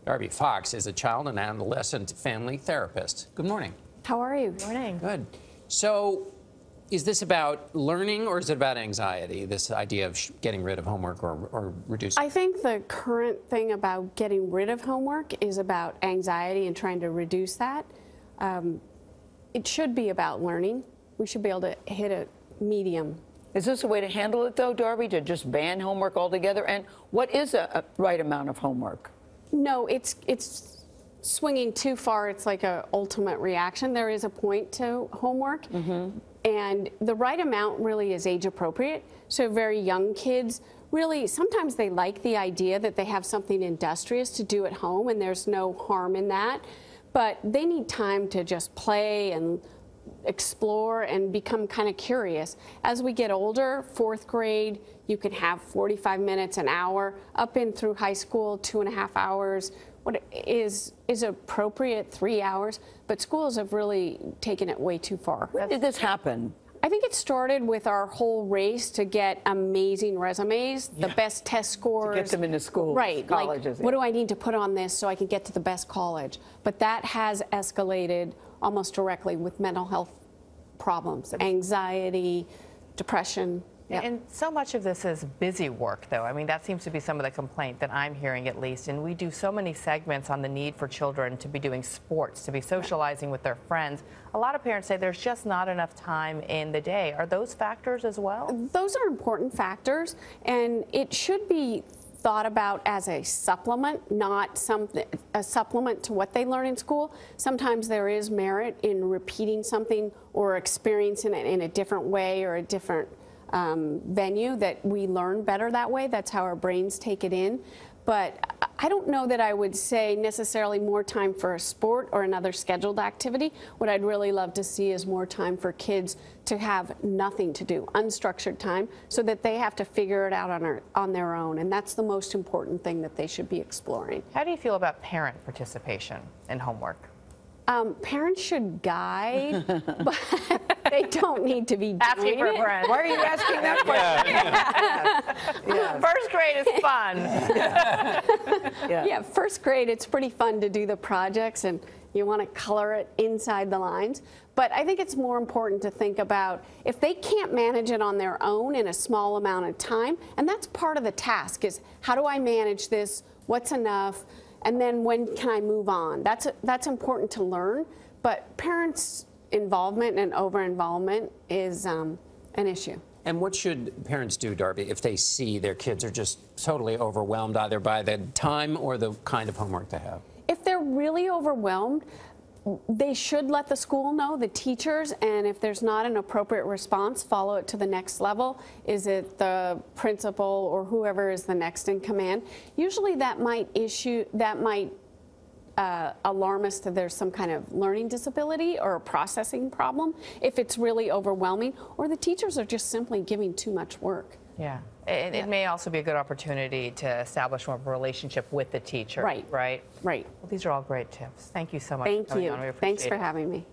Darby Fox is a child and adolescent family therapist. Good morning. How are you? Good morning. Good. So, is this about learning or is it about anxiety, this idea of getting rid of homework or reducing? I think the current thing about getting rid of homework is about anxiety and trying to reduce that. It should be about learning. We should be able to hit a medium. Is this a way to handle it, though, Darby, to just ban homework altogether? And what is a right amount of homework? No, it's swinging too far. It's like an ultimate reaction. There is a point to homework. And the right amount really is age appropriate. So very young kids, really, sometimes they like the idea that they have something industrious to do at home, and there's no harm in that. But they need time to just play and explore and become kind of curious. As we get older, 4th grade, you can have 45 minutes, an hour, up in through high school, 2.5 hours. What is appropriate, 3 hours, but schools have really taken it way too far. When did this happen? I think it started with our whole race to get amazing resumes, the best test scores. To get them into school, right, colleges. Like, what do I need to put on this so I can get to the best college? But that has escalated almost directly with mental health problems, anxiety, depression. And so much of this is busy work, though. I mean, that seems to be some of the complaint that I'm hearing, at least. And we do so many segments on the need for children to be doing sports, to be socializing with their friends. A lot of parents say there's just not enough time in the day. Are those factors as well? Those are important factors, and it should be thought about as a supplement, not a supplement to what they learn in school. Sometimes there is merit in repeating something or experiencing it in a different way or a different venue, that we learn better that way. That's how our brains take it in. But I don't know that I would say necessarily more time for a sport or another scheduled activity. What I'd really love to see is more time for kids to have nothing to do, unstructured time, so that they have to figure it out on their own. And that's the most important thing that they should be exploring. How do you feel about parent participation in homework? Parents should guide, but they don't need to be asking for a friend. Why are you asking that question? Yeah. First grade is fun. Yeah, 1st grade, it's pretty fun to do the projects, and you want to color it inside the lines. But I think it's more important to think about if they can't manage it on their own in a small amount of time, and that's part of the task, is how do I manage this, what's enough, and then when can I move on? That's important to learn, but parents' involvement and over-involvement is an issue. And what should parents do, Darby, if they see their kids are just totally overwhelmed, either by the time or the kind of homework they have? If they're really overwhelmed, they should let the school know, the teachers, and if there's not an appropriate response, follow it to the next level. Is it the principal or whoever is the next in command? Usually that might alarm us that there's some kind of learning disability or a processing problem if it's really overwhelming, or the teachers are just simply giving too much work. Yeah. It may also be a good opportunity to establish more of a relationship with the teacher. Right. Right? Right. Well, these are all great tips. Thank you so much. Thank for coming you. on. We appreciate Thanks for it. having me.